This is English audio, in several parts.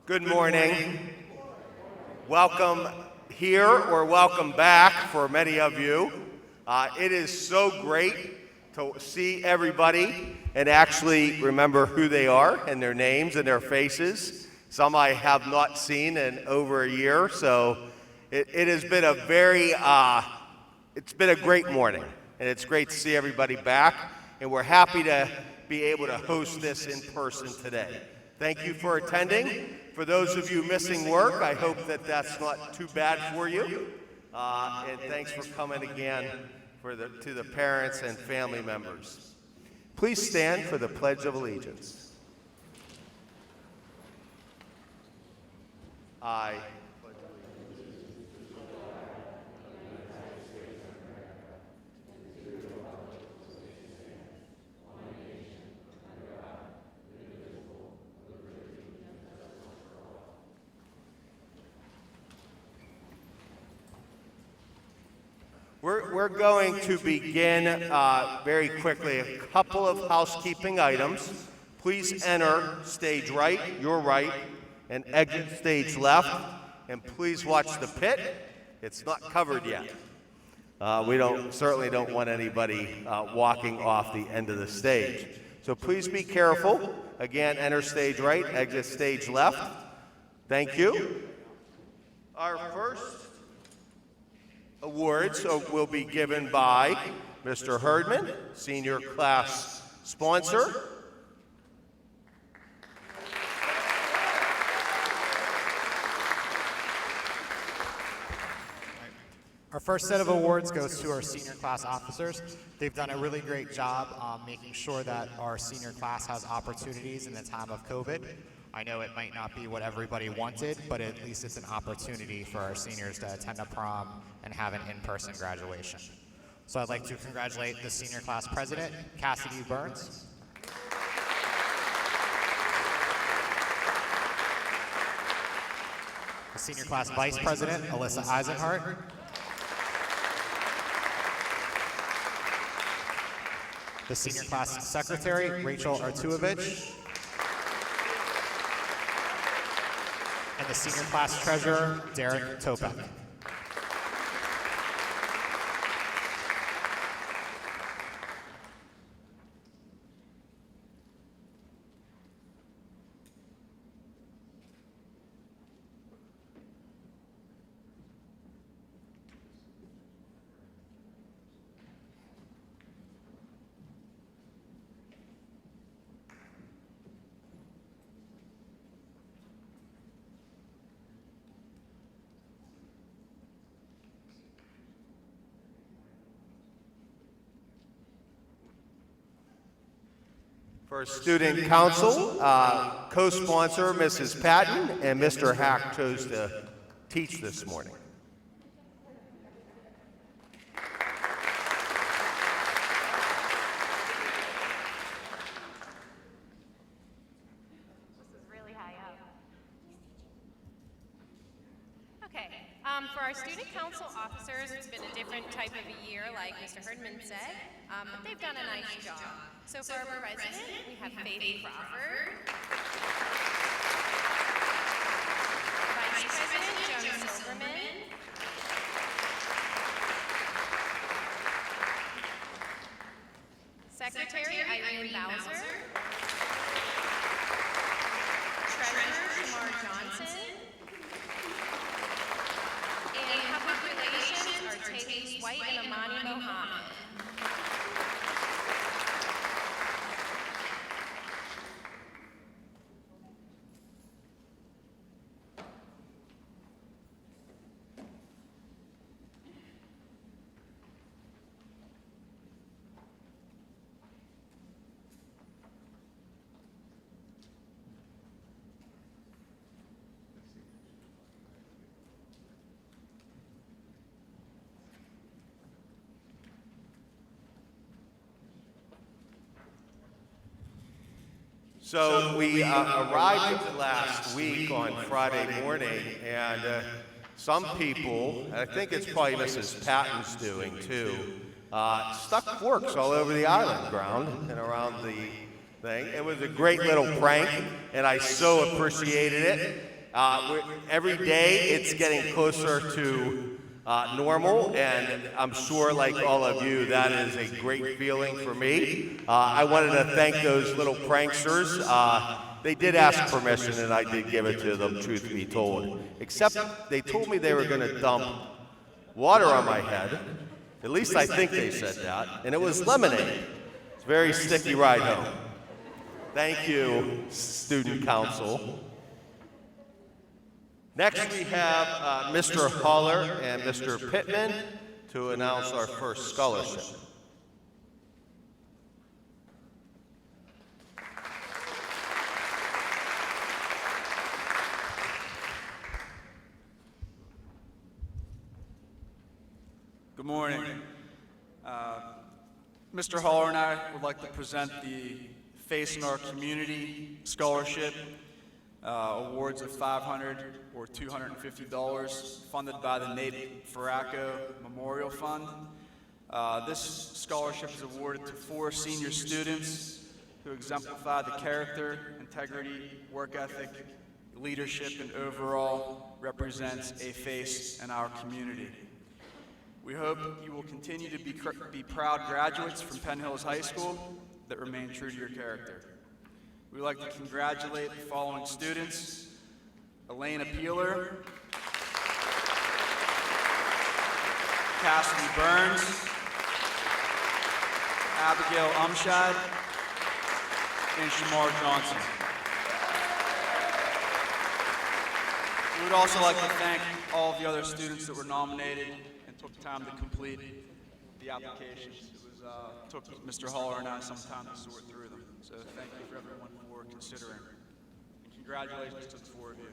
Good morning. Welcome here or welcome back for many of you. It is so great to see everybody and actually remember who they are and their names and their faces. Some I have not seen in over a year, so it has been a it's been a great morning, and it's great to see everybody back, and we're happy to be able to host this in person today. Thank you for attending. For those of you missing work, I hope that that's not too bad for you. And thanks for coming again to the parents and family members. Please stand for the Pledge of Allegiance. I pledge allegiance to the flag of the United States of America and to the republic for which it stands, one nation, under God, indivisible, with liberty and justice for all. We're going to begin very quickly. A couple of housekeeping items. Please enter stage right, your right, and exit stage left. And please watch the pit. It's not covered yet. We certainly don't want anybody walking off the end of the stage. So please be careful. Again, enter stage right, exit stage left. Thank you. Our first awards will be given by Mr. Herdman, senior class sponsor. Our first set of awards goes to our senior class officers. They've done a really great job making sure that our senior class has opportunities in the time of COVID. I know it might not be what everybody wanted, but at least it's an opportunity for our seniors to attend a prom and have an in-person graduation. So I'd like to congratulate the senior class president, Cassidy Burns. The senior class vice president, Alyssa Eisenhart. The senior class secretary, Rachel Artuovich. And the senior class treasurer, Derek Topek. For Student Council, co-sponsor Mrs. Patton and Mr. Hack chose to teach this morning. This is really high up. Okay, for our Student Council officers, it's been a different type of a year, like Mr. Herdman said, but they've done a nice job. So for our president, we have Faith Crawford. Vice President, Joan Silverman. Secretary, Irene Bowser. Treasurer, Shamar Johnson. And public relations are Taylor White and Amani Mohammed. So we arrived last week on Friday morning, and some people, and I think it's probably Mrs. Patton's doing too, stuck forks all over the island ground and around the thing. It was a great little prank, and I so appreciated it. Every day it's getting closer to normal, and I'm sure, like all of you, that is a great feeling for me. I wanted to thank those little pranksters. They did ask permission, and I did give it to them, truth be told. Except they told me they were going to dump water on my head. At least I think they said that. And it was lemonade. It's a very sticky ride home. Thank you, Student Council. Next we have Mr. Haller and Mr. Pittman to announce our first scholarship. Good morning. Mr. Haller and I would like to present the Face in Our Community Scholarship, awards of $500 or $250, funded by the Nate Ferraco Memorial Fund. This scholarship is awarded to 4 senior students who exemplify the character, integrity, work ethic, leadership, and overall represents a face in our community. We hope you will continue to be proud graduates from Penn Hills High School that remain true to your character. We'd like to congratulate the following students: Elena Peeler, Cassidy Burns, Abigail Umshad, and Shamar Johnson. We would also like to thank all of the other students that were nominated and took time to complete the applications. It took Mr. Haller and I some time to sort through them. So thank you for everyone for considering. And congratulations to the 4 of you.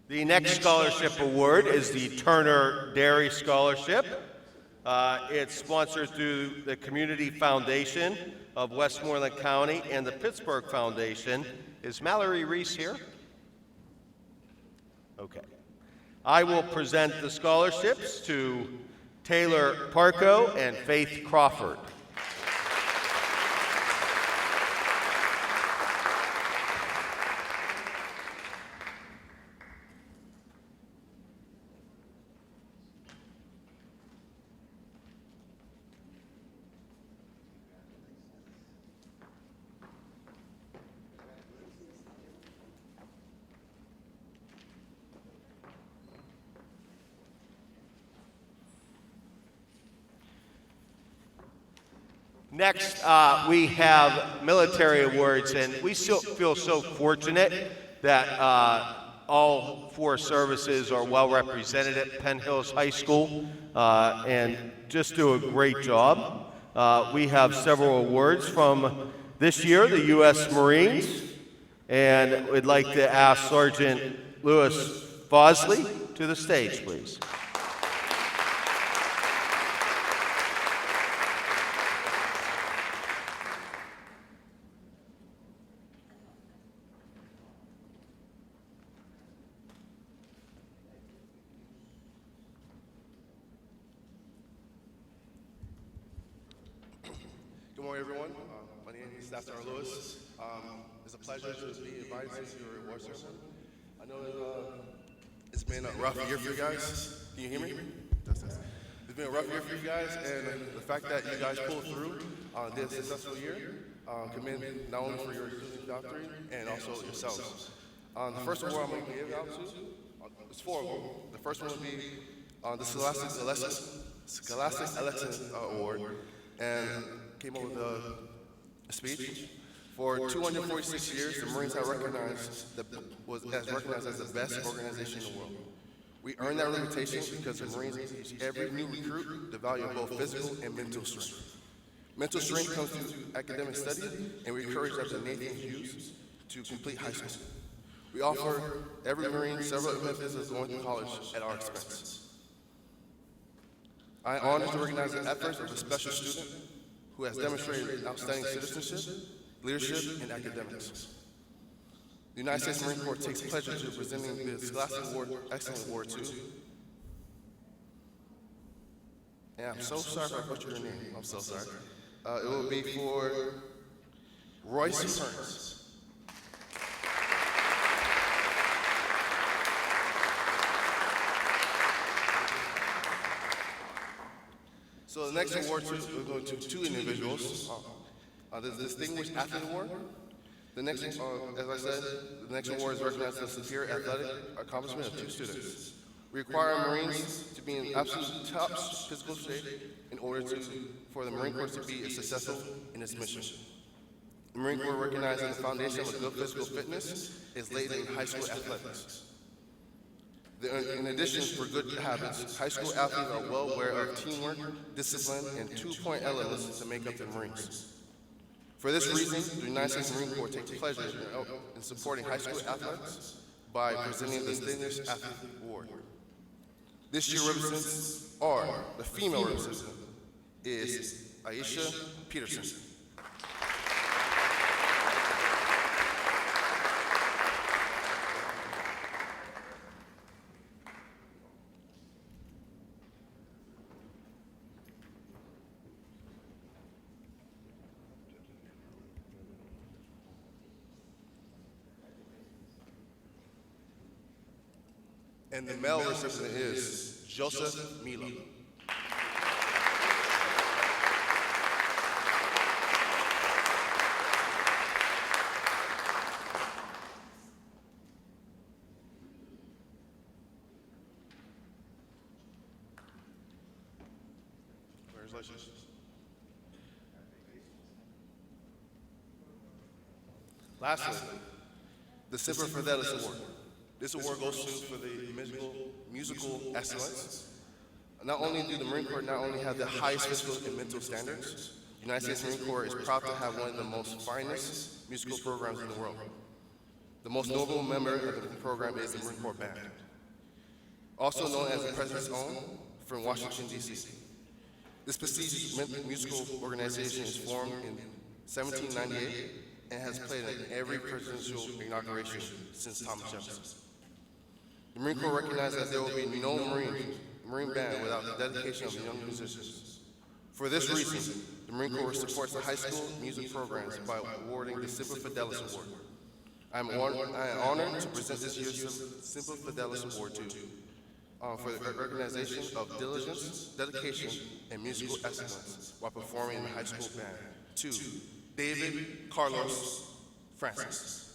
The next scholarship award is the Turner Dairy Scholarship. It's sponsored through the Community Foundation of Westmoreland County and the Pittsburgh Foundation. Is Mallory Reese here? Okay. I will present the scholarships to Taylor Parco and Faith Crawford. Next, we have military awards, and we feel so fortunate that all 4 services are well represented at Penn Hills High School and just do a great job. We have several awards from this year, the U.S. Marines, and we'd like to ask Sergeant Lewis Bosley to the stage, please. Good morning, everyone. My name is Staff Sergeant Lewis. It's a pleasure to be invited to your award ceremony. I know that it's been a rough year for you guys. Can you hear me? It's been a rough year for you guys, and the fact that you guys pulled through this successful year, commend not only for your student doctorate and also yourselves. The first award I'm going to give out to, it's 4 of them. The first one will be the Scholastic Excellence Award, and came up with a speech. For 246 years, the Marines have was recognized as the best organization in the world. We earned that reputation because the Marines teach every new recruit the value of both physical and mental strength. Mental strength comes through academic study, and we encourage that the Nathan use to complete high school. We offer every Marine several methods of going to college at our expense. I am honored to recognize the efforts of a special student who has demonstrated outstanding citizenship, leadership, and academics. The United States Marine Corps takes pleasure to presenting the Scholastic Award, Excellence Award to, and I'm so sorry if I butchered your name, I'm so sorry. It will be for Royce Burns. So the next award, we're going to two individuals. The Distinguished Athlete Award. The next, as I said, the next award is recognized for the superior athletic accomplishment of two students. We require Marines to be in absolute top physical shape in order for the Marine Corps to be successful in its mission. The Marine Corps recognizes the foundation of a good physical fitness is laid in high school athletics. In addition, for good habits, high school athletes are well aware of teamwork, discipline, and two-point elements to make up the Marines. For this reason, the United States Marine Corps takes pleasure in supporting high school athletics by presenting the Distinguished Athlete Award. This year represents, or the female representative, is Aisha Peterson. And the male recipient is Joseph Milo. Congratulations. Lastly, the Semper Fidelis Award. This award goes to for the musical excellence. Not only do the Marine Corps not only have the highest physical and mental standards, the United States Marine Corps is proud to have one of the most finest musical programs in the world. The most notable member of the program is the Marine Corps Band, also known as the President's Own, from Washington, D.C. This prestigious musical organization is formed in 1798 and has played in every presidential inauguration since Thomas Jefferson. The Marine Corps recognizes that there will be no Marine band without the dedication of young musicians. For this reason, the Marine Corps supports the high school music programs by awarding the Semper Fidelis Award. I am honored to present this year's Semper Fidelis Award for the recognition of diligence, dedication, and musical excellence while performing in the high school band to David Carlos Francis.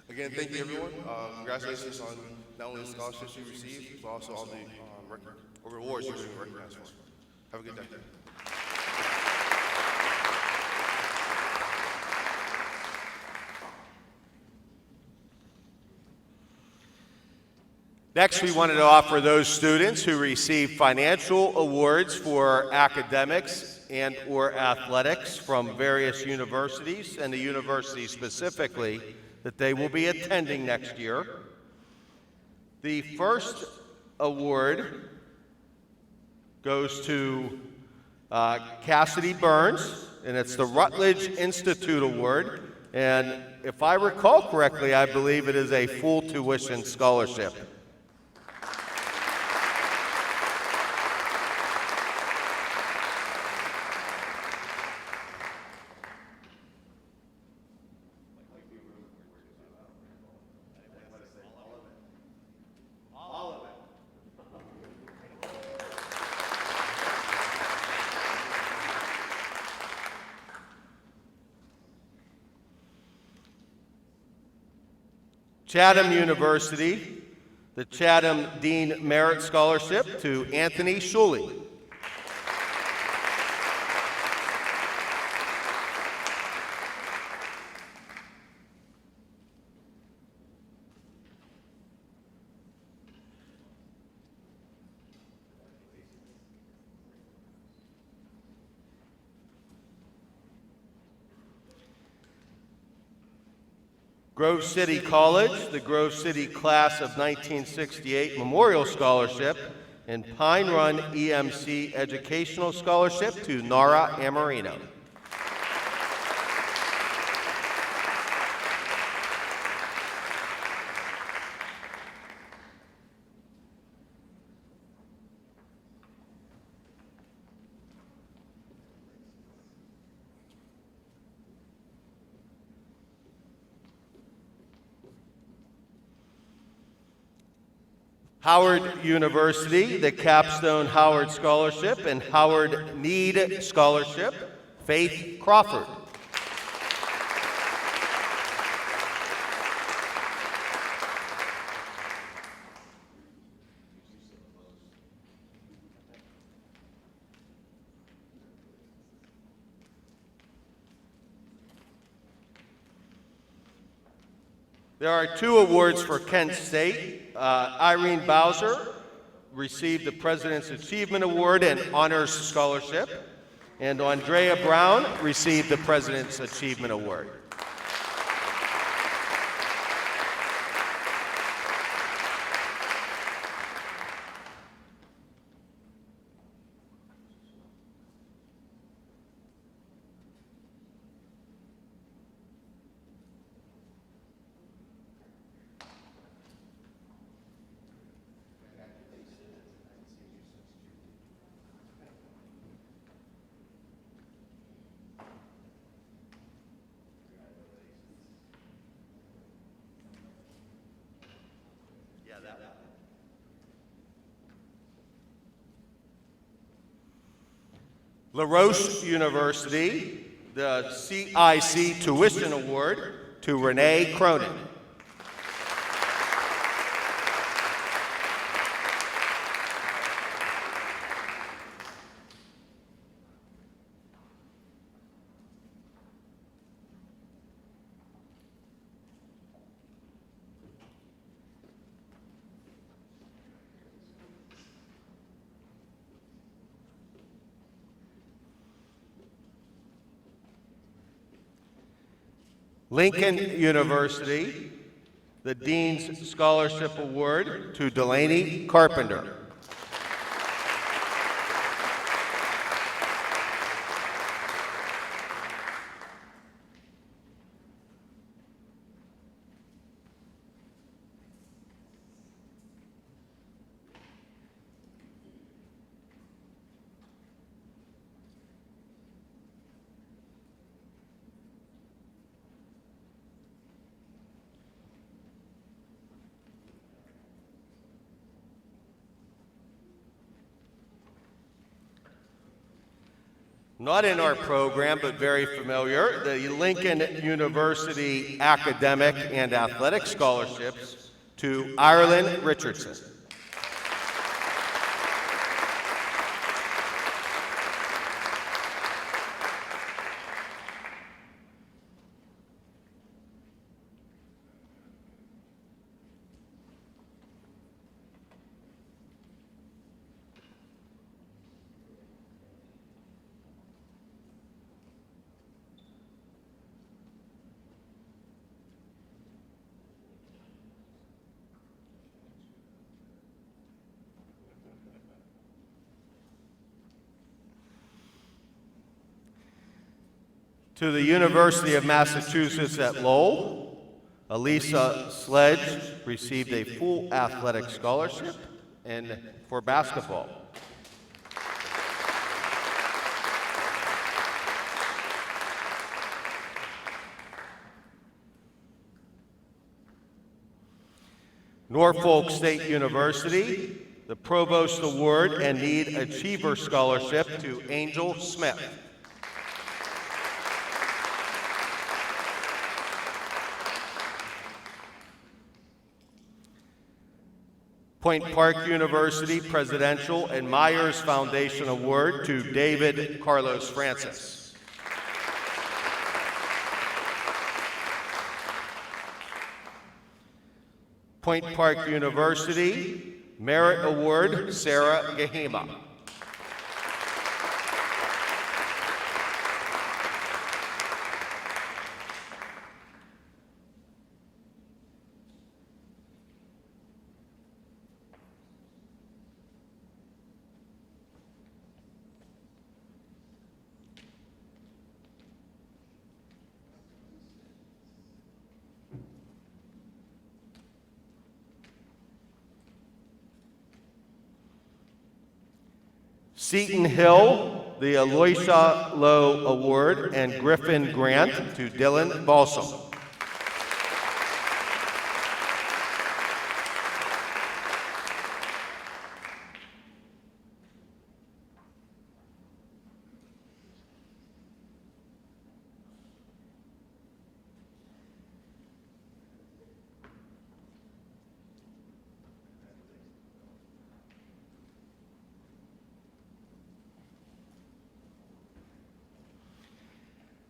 Again, thank you, everyone. Congratulations on not only the scholarships you received, but also all the rewards you're being recognized for. Have a good day. Next, we wanted to offer those students who received financial awards for academics and/or athletics from various universities, and the university specifically that they will be attending next year. The first award goes to Cassidy Burns, and it's the Rutledge Institute Award. And if I recall correctly, I believe it is a full tuition scholarship. Chatham University, the Chatham Dean Merit Scholarship to Anthony Shuley. Grove City College, the Grove City Class of 1968 Memorial Scholarship, and Pine Run EMC Educational Scholarship to Nara Amarino. Howard University, the Capstone Howard Scholarship and Howard Need Scholarship, Faith Crawford. There are 2 awards for Kent State. Irene Bowser received the President's Achievement Award and Honors Scholarship, and Andrea Brown received the President's Achievement Award. LaRoche University, the CIC Tuition Award to Renee Cronin. Lincoln University, the Dean's Scholarship Award to Delaney Carpenter. Not in our program, but very familiar, the Lincoln University Academic and Athletic Scholarships to Ireland Richardson. To the University of Massachusetts at Lowell, Elisa Sledge received a full athletic scholarship and for basketball. Norfolk State University, the Provost Award and Need Achiever Scholarship to Angel Smith. Point Park University Presidential and Myers Foundation Award to David Carlos Francis. Point Park University Merit Award, Sarah Gahima. Seton Hill, the Eloisha Lowe Award, and Griffin Grant to Dylan Balsam.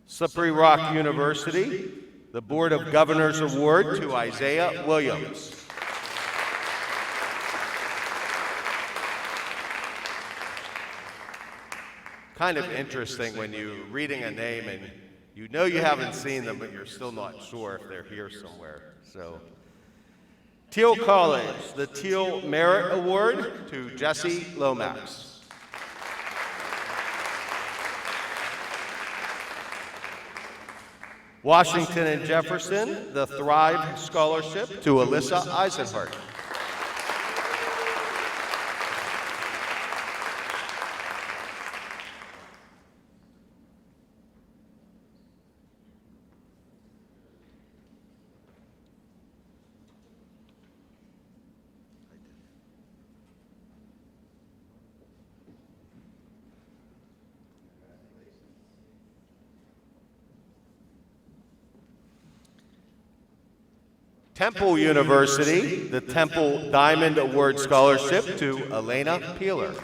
Slippery Rock University, the Board of Governors Award to Isaiah Williams. Kind of interesting when you're reading a name and you know you haven't seen them, but you're still not sure if they're here somewhere. So, Teal College, the Teal Merit Award to Jesse Lomax. Washington and Jefferson, the Thrive Scholarship to Alyssa Eisenhart. Temple University, the Temple Diamond Award Scholarship to Elena Peeler.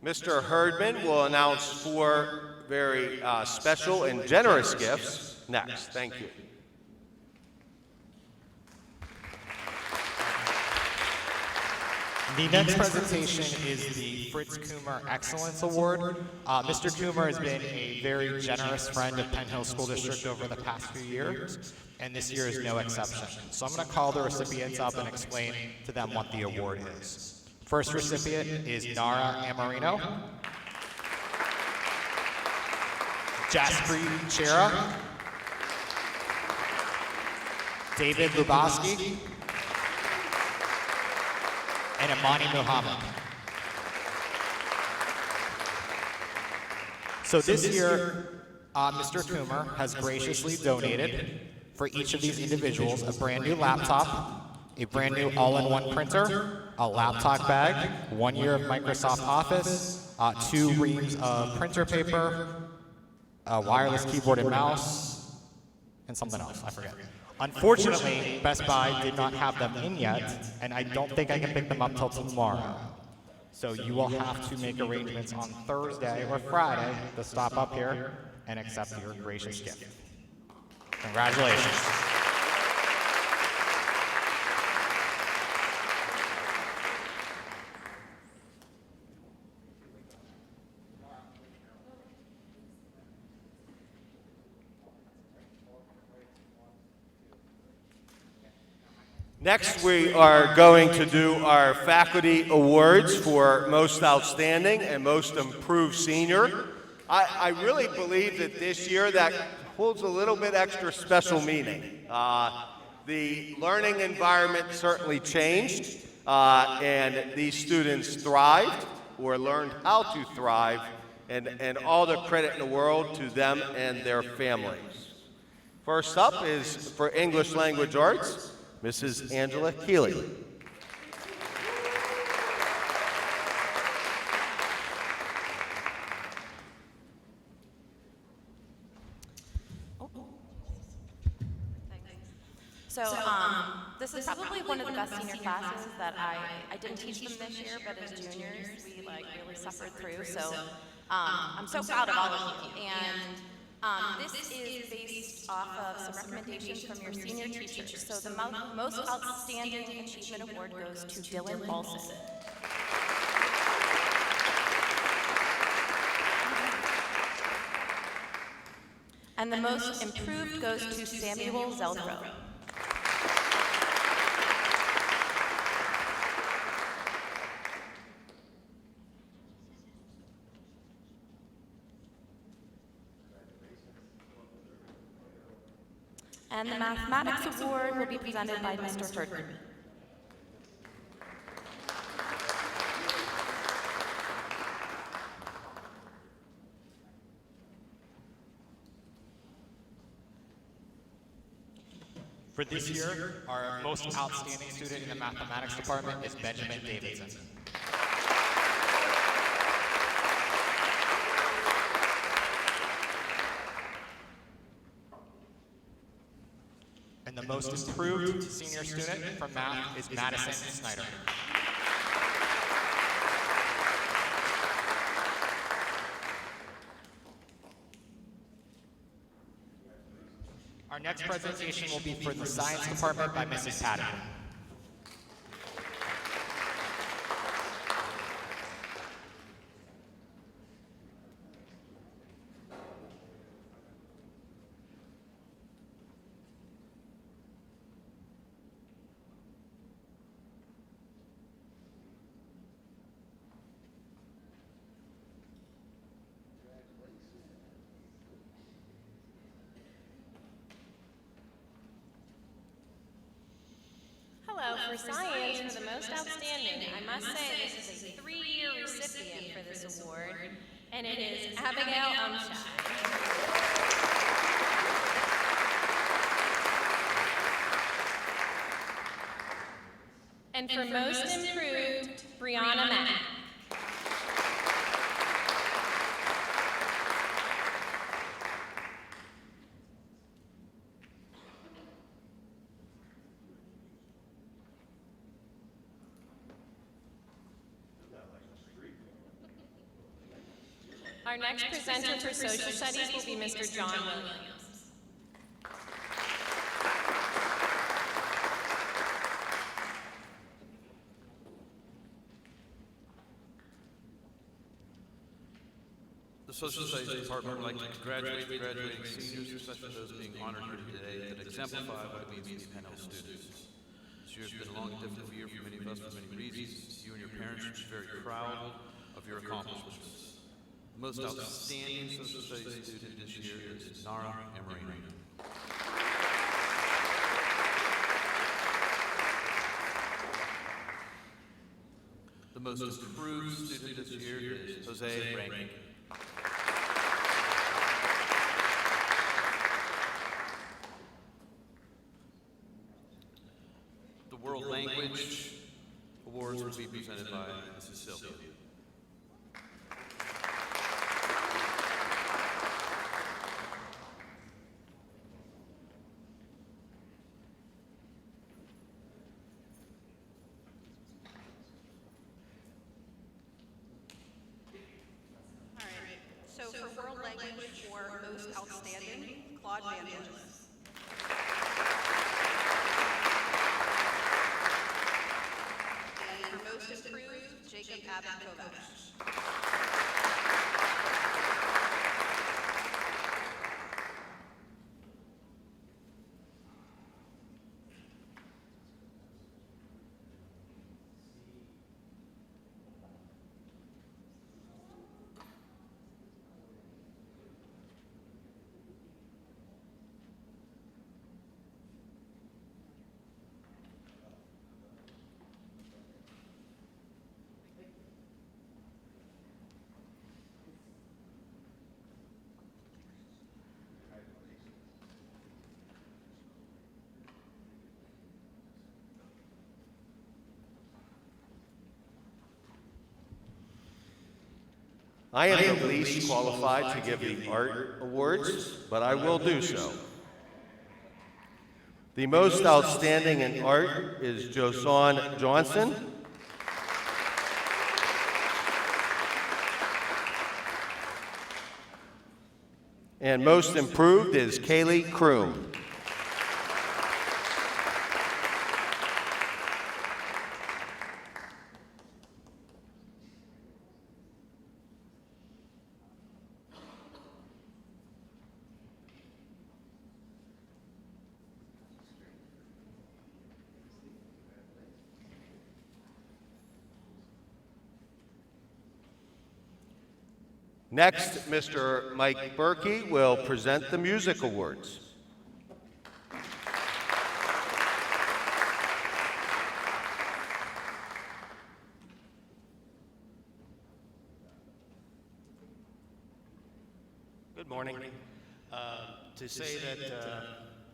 Mr. Herdman will announce 4 very special and generous gifts next. Thank you. The next presentation is the Fritz Coomer Excellence Award. Mr. Coomer has been a very generous friend of Penn Hill School District over the past few years, and this year is no exception. So I'm going to call the recipients up and explain to them what the award is. First recipient is Nara Amarino, Jaspri Chera, David Luboski, and Amani Muhammad. So this year, Mr. Coomer has graciously donated for each of these individuals a brand new laptop, a brand new all-in-one printer, a laptop bag, 1 year of Microsoft Office, 2 reams of printer paper, a wireless keyboard and mouse, and something else, I forget. Unfortunately, Best Buy did not have them in yet, and I don't think I can pick them up till tomorrow. So you will have to make arrangements on Thursday or Friday to stop up here and accept your gracious gift. Congratulations. Next, we are going to do our faculty awards for most outstanding and most improved senior. I really believe that this year that holds a little bit extra special meaning. The learning environment certainly changed, and these students thrived or learned how to thrive, and all the credit in the world to them and their families. First up is for English Language Arts, Mrs. Angela Keeley. So this is probably one of the best senior classes that I didn't teach them this year, but as juniors we really suffered through. So I'm so proud of all of you. And This is based off of some recommendations from your senior teachers. So the most outstanding achievement award goes to Dylan Paulson. And the most improved goes to Samuel Zeldro. And the Mathematics Award will be presented by Mr. Herdman. For this year, our most outstanding student in the mathematics department is Benjamin Davidson. And the most improved senior student from math is Madison Snyder. Our next presentation will be for the science department by Mrs. Patton. Hello, for science, for the most outstanding, I must say this is a 3-year recipient for this award, and it is Abigail Umshad. And for most improved, Brianna Mack. Our next presenter for social studies will be Mr. John Williams. The Social Studies Department would like to congratulate graduating seniors, especially those being honored here today, that exemplify what it means to be Penn students. This year has been a long and difficult year for many of us for many reasons. You and your parents should be very proud of your accomplishments. The most outstanding social studies student this year is Nara Emery. The most improved student this year is Jose Rankin. The World Language Awards will be presented by Mrs. Sylvia. So for world language for most outstanding, Claude Vangelis. And for most improved, Jacob Abbott-Kovacs. I am the least qualified to give the art awards, but I will do so. The most outstanding in art is Josan Johnson. And most improved is Kaylee Kroom. Next, Mr. Mike Berkey will present the music awards. Good morning. To say that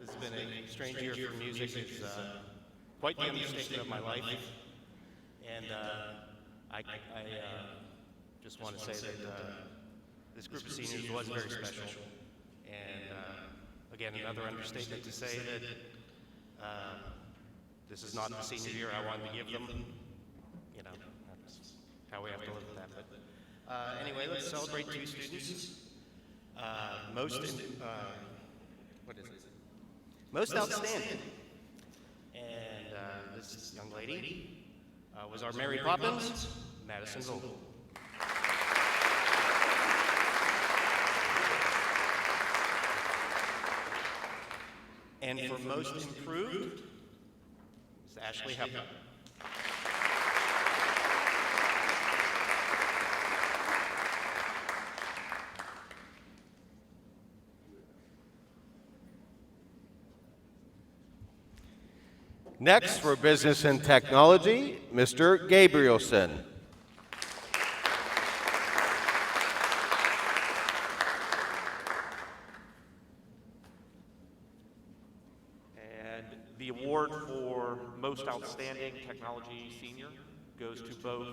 this has been a strange year for music is quite the understatement of my life. And I just want to say that this group of seniors was very special. And again, another understatement to say that this is not the senior year I wanted to give them. You know, that's how we have to live with that. But anyway, let's celebrate two students. Most outstanding. And this young lady was our Mary Poppins, Madison Vogel. And for most improved, it's Ashley Hepburn. Next, for Business and Technology, Mr. Gabrielson. And the award for Most Outstanding Technology Senior goes to both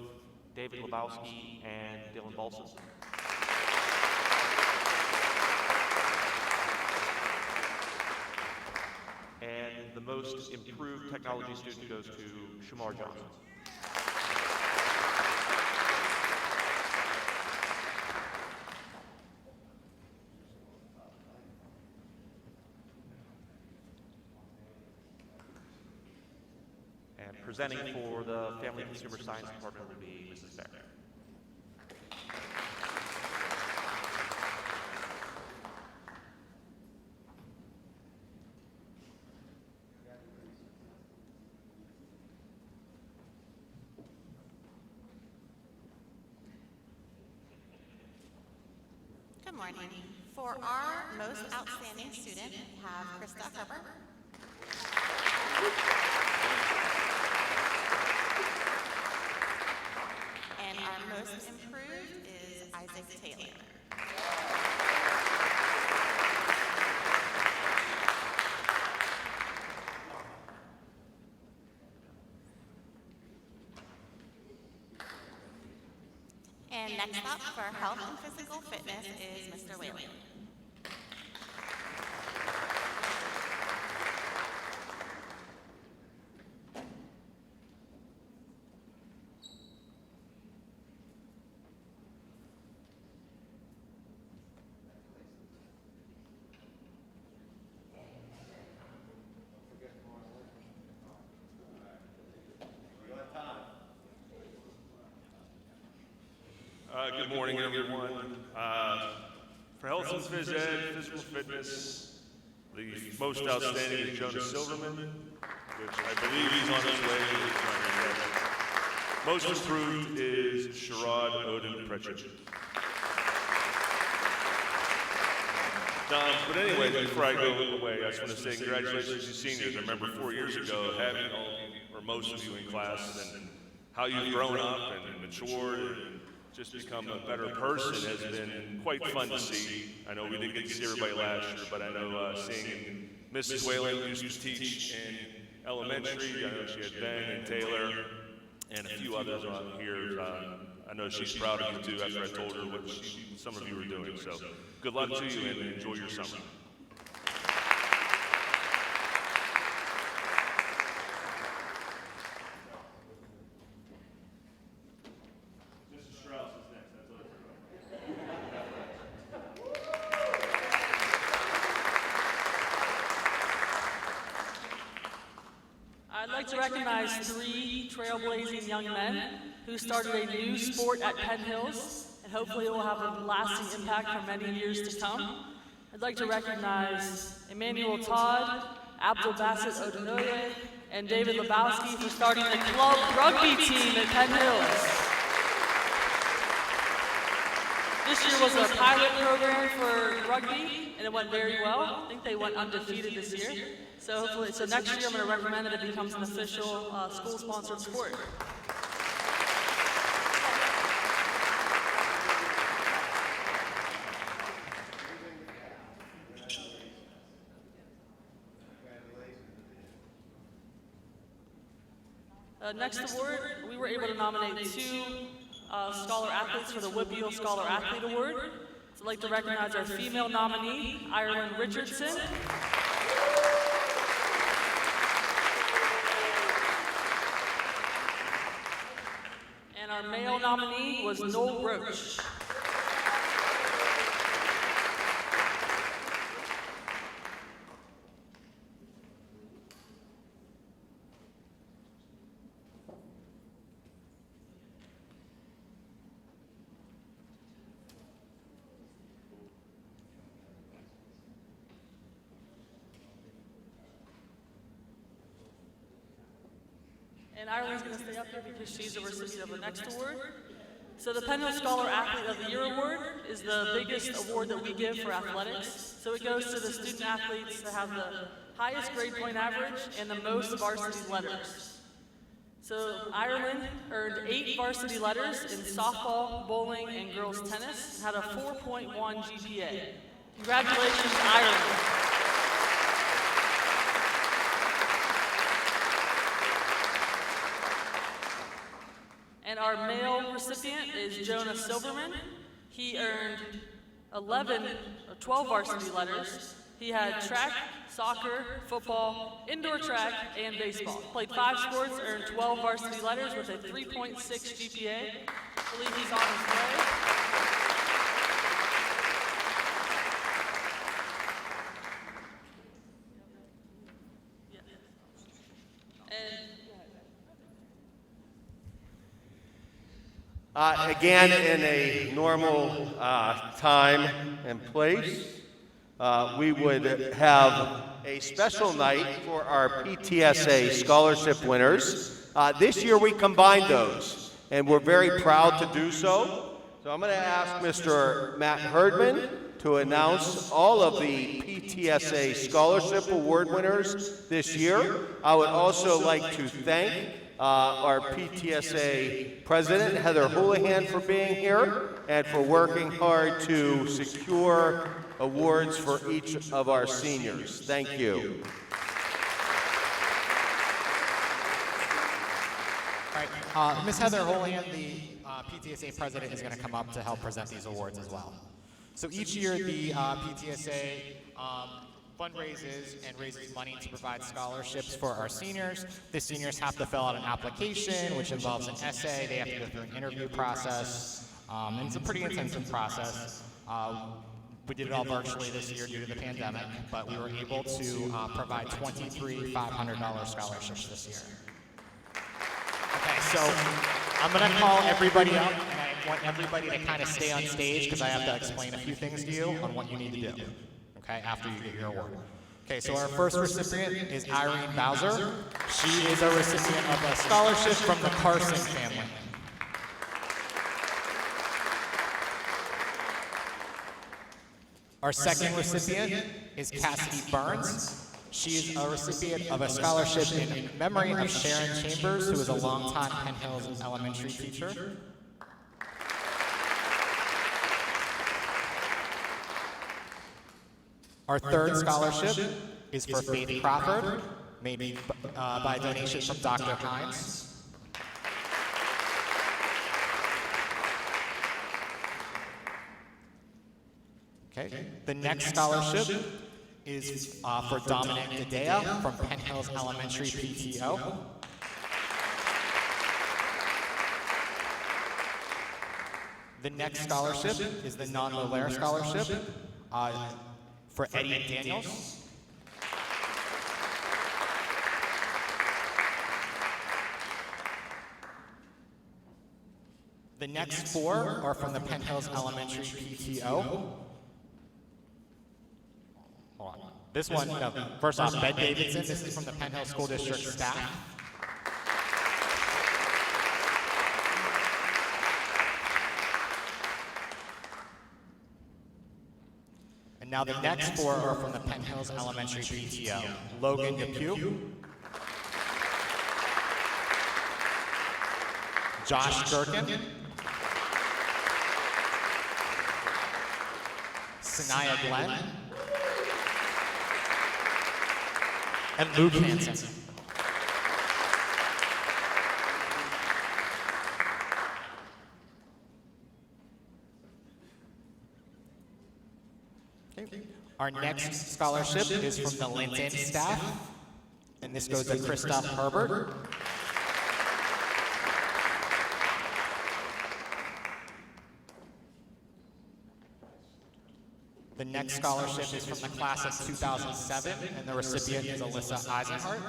David Lebowski and Dylan Balson. And the Most Improved Technology Student goes to Shamar Johnson. And presenting for the Family Consumer Science Department will be Mrs. Bear. Good morning. For our most outstanding student, we have Krista Herbert. And our most improved is Isaac Taylor. And next up for health and physical fitness is Mr. Whalen. Good morning, everyone. For health and phys ed, physical fitness, the most outstanding is Jonas Silverman, which I believe he's on his way. Most improved is Sherrod Odin Pritchett. But anyway, before I go away, I just want to say congratulations to seniors. I remember 4 years ago having all, or most of you in class, and how you've grown up and matured and just become a better person has been quite fun to see. I know we didn't get to see everybody last year, but I know seeing Mrs. Whalen used to teach in elementary. I know she had Ben and Taylor and a few others around here. I know she's proud of you too after I told her what some of you were doing. So good luck to you and enjoy your summer. like to recognize 3 trailblazing young men who started a new sport at Penn Hills, and hopefully it will have a lasting impact for many years to come. I'd like to recognize Emmanuel Todd, Abdul Bassett Odunoye, and David Lebowski for starting the club rugby team at Penn Hills. This year was a pilot program for rugby, and it went very well. I think they went undefeated this year. So hopefully, next year I'm going to recommend that it becomes an official school-sponsored sport. Next award, we were able to nominate 2 scholar athletes for the Whitfield Scholar Athlete Award. So I'd like to recognize our female nominee, Ireland Richardson. And our male nominee was Noel Roach. And Ireland's going to stay up here because she's a recipient of the next award. So the Penn Hill Scholar Athlete of the Year Award is the biggest award that we give for athletics. So it goes to the student athletes that have the highest grade point average and the most varsity letters. So Ireland earned 8 varsity letters in softball, bowling, and girls tennis, and had a 4.1 GPA. Congratulations, Ireland. And our male recipient is Jonah Silverman. He earned 12 varsity letters. He had track, soccer, football, indoor track, and baseball. Played 5 sports, earned 12 varsity letters with a 3.6 GPA. I believe he's on his way. Again, in a normal time and place, we would have a special night for our PTSA scholarship winners. This year we combined those, and we're very proud to do so. So I'm going to ask Mr. Matt Herdman to announce all of the PTSA scholarship award winners this year. I would also like to thank our PTSA president, Heather Houlihan, for being here and for working hard to secure awards for each of our seniors. Thank you. All right, Ms. Heather Houlihan, the PTSA president, is going to come up to help present these awards as well. So each year the PTSA fundraises and raises money to provide scholarships for our seniors. The seniors have to fill out an application, which involves an essay. They have to go through an interview process, and it's a pretty intensive process. We did it all virtually this year due to the pandemic, but we were able to provide 23 $500 scholarships this year. Okay, so I'm going to call everybody up, and I want everybody to kind of stay on stage because I have to explain a few things to you on what you need to do. Okay, after you get your award. Okay, so our first recipient is Irene Bowser. She is a recipient of a scholarship from the Carson family. Our second recipient is Cassidy Burns. She is a recipient of a scholarship in memory of Sharon Chambers, who is a longtime Penn Hills elementary teacher. Our third scholarship is for Faith Crawford, made by a donation from Dr. Hines. Okay. The next scholarship is for Dominic Dedea from Penn Hills Elementary PTO. The next scholarship is the non-Molaire scholarship for Eddie Daniels. The next 4 are from the Penn Hills Elementary PTO. Hold on. This one, first off, Ben Davidson. This is from the Penn Hills School District staff. And now the next 4 are from the Penn Hills Elementary PTO. Logan Depew, Josh Gherkin, Sanaya Glenn, and Luke Hansen. Our next scholarship is from the Linton staff, and this goes to Christoph Herbert. The next scholarship is from the class of 2007, and the recipient is Alyssa Eisenhart.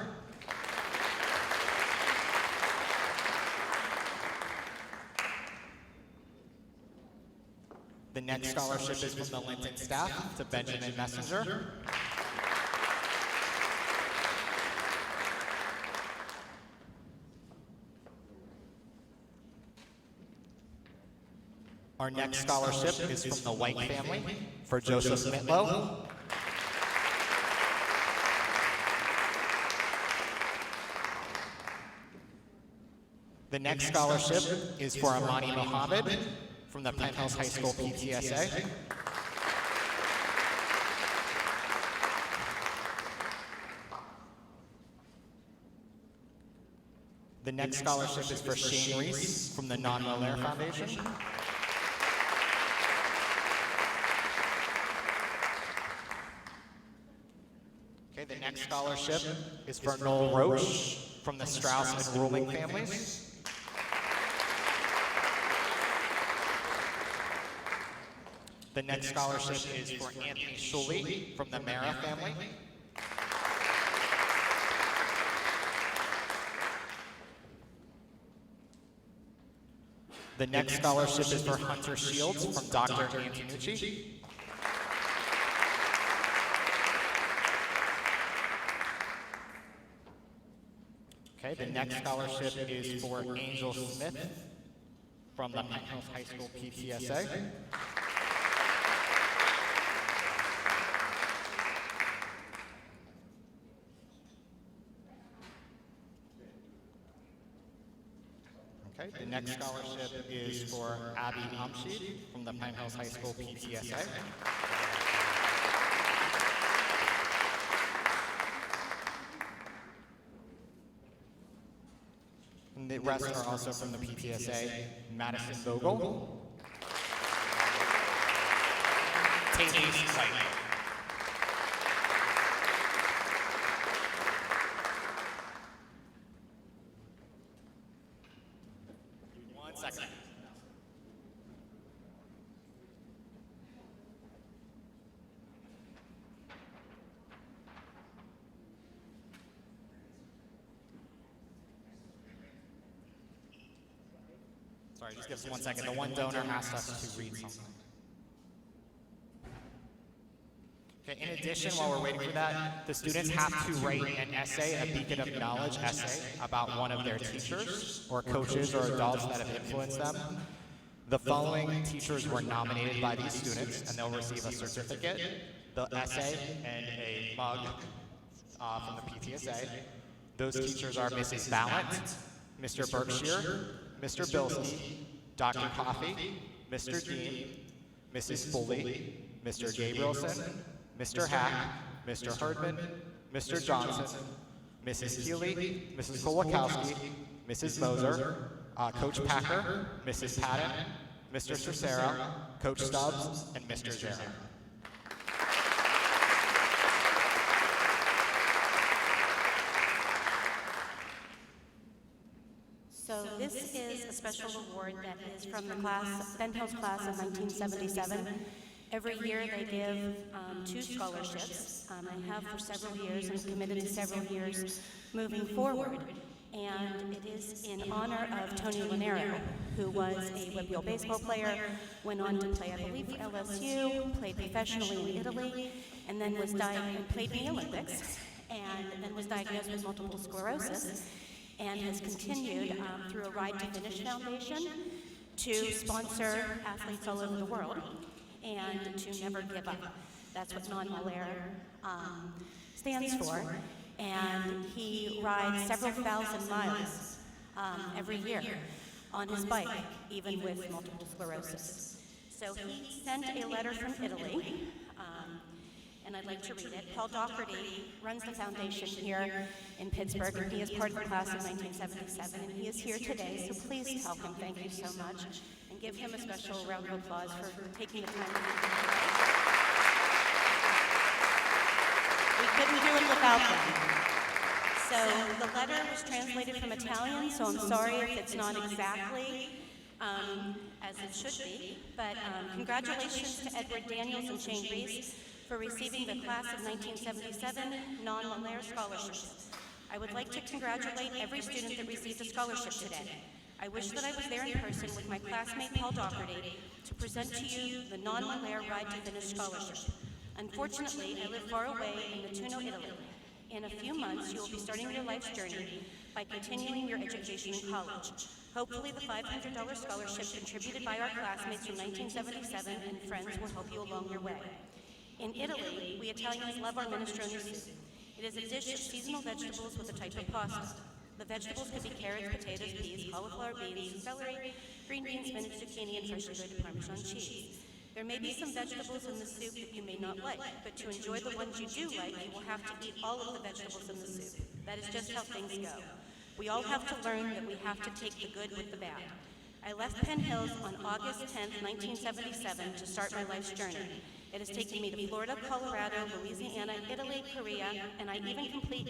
The next scholarship is from the Linton staff to Benjamin Messenger. Our next scholarship is from the White family for Joseph Mitlow. The next scholarship is for Amani Mohammed from the Penn Hills High School PTSA. The next scholarship is for Shane Reese from the Non-Molaire Foundation. Okay, the next scholarship is for Noel Roach from the Strauss and Ruling families. The next scholarship is for Anthony Schuley from the Mara family. The next scholarship is for Hunter Shields from Dr. Antonucci. Okay, the next scholarship is for Angel Smith from the Penn Hills High School PTSA. Okay, the next scholarship is for Abby Amshid from the Penn Hills High School PTSA. And the rest are also from the PTSA. Madison Vogel, Taylor Sight. One second. Sorry, just give us 1 second. The one donor asked us to read something. Okay, in addition, while we're waiting for that, the students have to write an essay, a beacon of knowledge essay, about one of their teachers or coaches or adults that have influenced them. The following teachers were nominated by these students, and they'll receive a certificate, the essay, and a mug from the PTSA. Those teachers are Mrs. Ballant, Mr. Berkshire, Mr. Bilski, Dr. Coffey, Mr. Dean, Mrs. Foley, Mr. Gabrielson, Mr. Hack, Mr. Herdman, Mr. Johnson, Mrs. Keeley, Mrs. Kolakowski, Mrs. Moser, Coach Packer, Mrs. Patton, Mr. Cicero, Coach Stubbs, and Mr. Zera. So this is a special award that is from the class, Penn Hills class of 1977. Every year they give 2 scholarships. I have for several years and committed to several years moving forward. and it is in honor of Tony Lanero, who was a Whitfield baseball player, went on to play, I believe, for LSU, played professionally in Italy, and then was played in the Olympics, and then was diagnosed with multiple sclerosis, and has continued through a Ride to Finish Foundation to sponsor athletes all over the world and to never give up. That's what non-malaria stands for. And he rides several thousand miles every year on his bike, even with multiple sclerosis. So he sent a letter from Italy, and I'd like to read it. Paul Doherty runs the foundation here in Pittsburgh, and he is part of the class of 1977, and he is here today, so please tell him thank you so much, and give him a special round of applause for taking the time to be here today. We couldn't do it without them. So the letter was translated from Italian, so I'm sorry if it's not exactly as it should be, but congratulations to Edward Daniels and Shane Reese for receiving the class of 1977 non-malaria scholarships. I would like to congratulate every student that received a scholarship today. I wish that I was there in person with my classmate Paul Doherty to present to you the non-malaria Ride to Finish scholarship. Unfortunately, I live far away in Nettuno, Italy. In a few months, you will be starting your life's journey by continuing your education in college. Hopefully, the $500 scholarship contributed by our classmates from 1977 and friends will help you along your way. In Italy, we Italians love our minestrone soup. It is a dish of seasonal vegetables with a type of pasta. The vegetables could be carrots, potatoes, peas, cauliflower, beans, celery, green beans, spinach, zucchini, and freshly grated Parmesan cheese. There may be some vegetables in the soup that you may not like, but to enjoy the ones you do like, you will have to eat all of the vegetables in the soup. That is just how things go. We all have to learn that we have to take the good with the bad. I left Penn Hills on August 10th, 1977 to start my life's journey. It has taken me to Florida, Colorado, Louisiana, Italy, Korea, and I even competed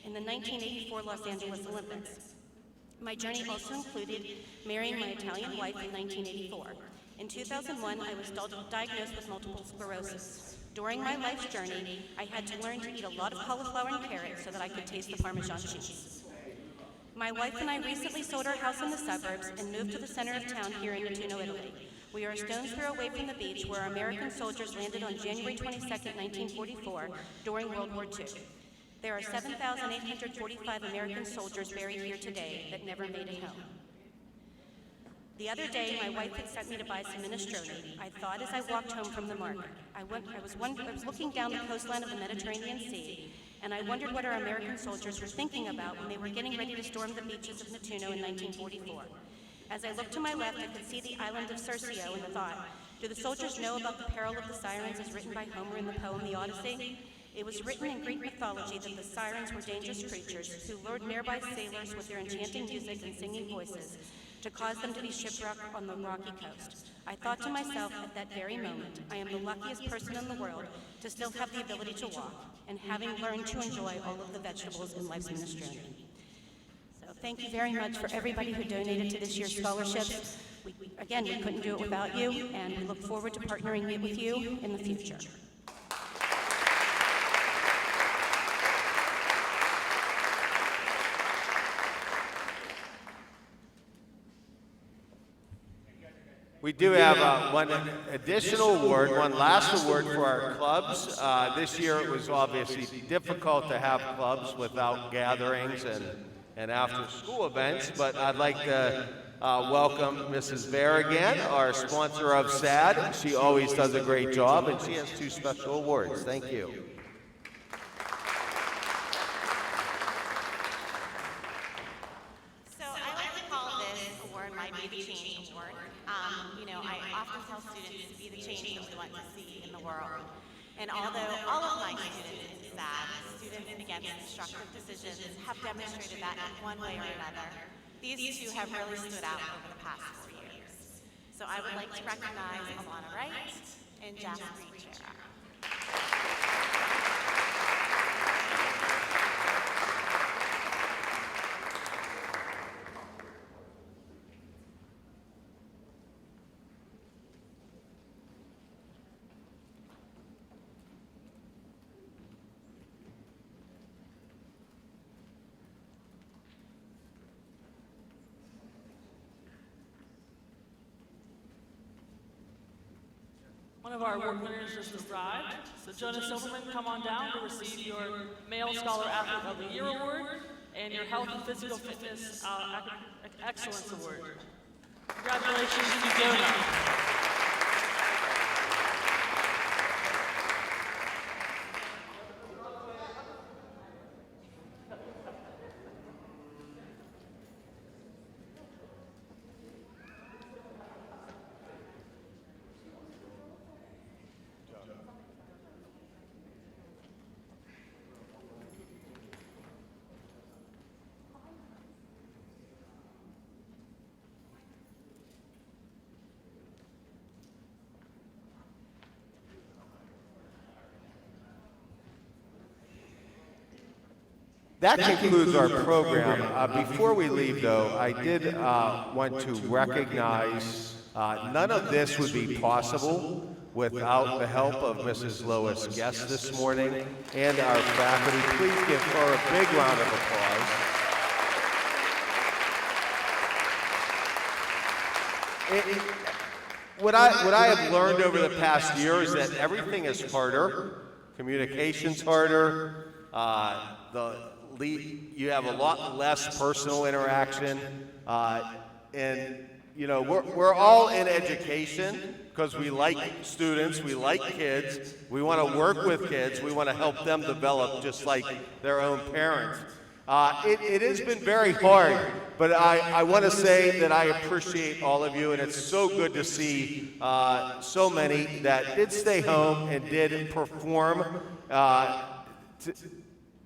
in the 1984 Los Angeles Olympics. My journey also included marrying my Italian wife in 1984. In 2001, I was diagnosed with multiple sclerosis. During my life's journey, I had to learn to eat a lot of cauliflower and carrots so that I could taste the Parmesan cheese. My wife and I recently sold our house in the suburbs and moved to the center of town here in Nettuno, Italy. We are a stone's throw away from the beach where American soldiers landed on January 22, 1944, during World War II. There are 7,845 American soldiers buried here today that never made it home. The other day, my wife had sent me to buy some minestrone. I thought as I walked home from the market. I was looking down the coastline of the Mediterranean Sea, and I wondered what our American soldiers were thinking about when they were getting ready to storm the beaches of Nettuno in 1944. As I looked to my left, I could see the island of Circeo and thought, do the soldiers know about the peril of the sirens as written by Homer in the poem The Odyssey? It was written in Greek mythology that the sirens were dangerous creatures who lured nearby sailors with their enchanting music and singing voices to cause them to be shipwrecked on the rocky coast. I thought to myself at that very moment, I am the luckiest person in the world to still have the ability to walk, and having learned to enjoy all of the vegetables in life's minestrone. So thank you very much for everybody who donated to this year's scholarships. We couldn't do it without you, and we look forward to partnering with you in the future. We do have one additional award, one last award for our clubs. This year it was obviously difficult to have clubs without gatherings and after-school events, but I'd like to welcome Mrs. Bear again, our sponsor of SAD. She always does a great job, and she has 2 special awards. Thank you. So I like to call this award my Be the Change Award. I often tell students to be the change that we want to see in the world. And although all of my students in SAD, students against destructive decisions, have demonstrated that in one way or another, these 2 have really stood out over the past 4 years. So I would like to recognize Alana Wright and Jasper Chera. One of our award winners just arrived. So Jonas Silverman, come on down to receive your Male Scholar Athlete of the Year Award and your Health and Physical Fitness Excellence Award. Congratulations to Jonah. That concludes our program. Before we leave, though, I did want to recognize none of this would be possible without the help of Mrs. Lois Guest this morning and our faculty. Please give her a big round of applause. What I have learned over the past year is that everything is harder. Communication's harder. You have a lot less personal interaction, and you know we're all in education because we like students, we like kids, we want to work with kids, we want to help them develop just like their own parents. It has been very hard, but I want to say that I appreciate all of you, and it's so good to see so many that did stay home and did perform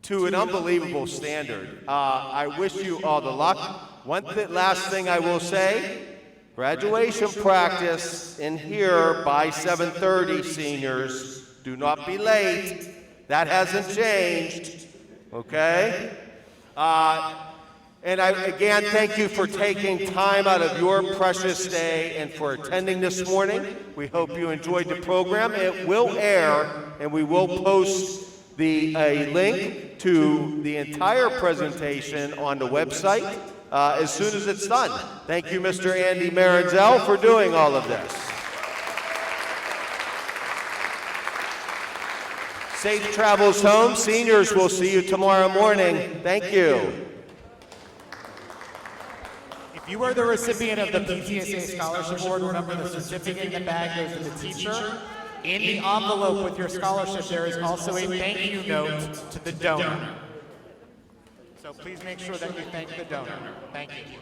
to an unbelievable standard. I wish you all the luck. One last thing I will say, graduation practice in here by 7:30, seniors. Do not be late. That hasn't changed, okay? And I again thank you for taking time out of your precious day and for attending this morning. We hope you enjoyed the program. It will air, and we will post a link to the entire presentation on the website as soon as it's done. Thank you, Mr. Andy Maranzel, for doing all of this. Safe travels home. Seniors, we'll see you tomorrow morning. Thank you. If you are the recipient of the PTSA Scholarship Award, remember the certificate in the bag goes to the teacher. In the envelope with your scholarship, there is also a thank you note to the donor. So please make sure that you thank the donor. Thank you.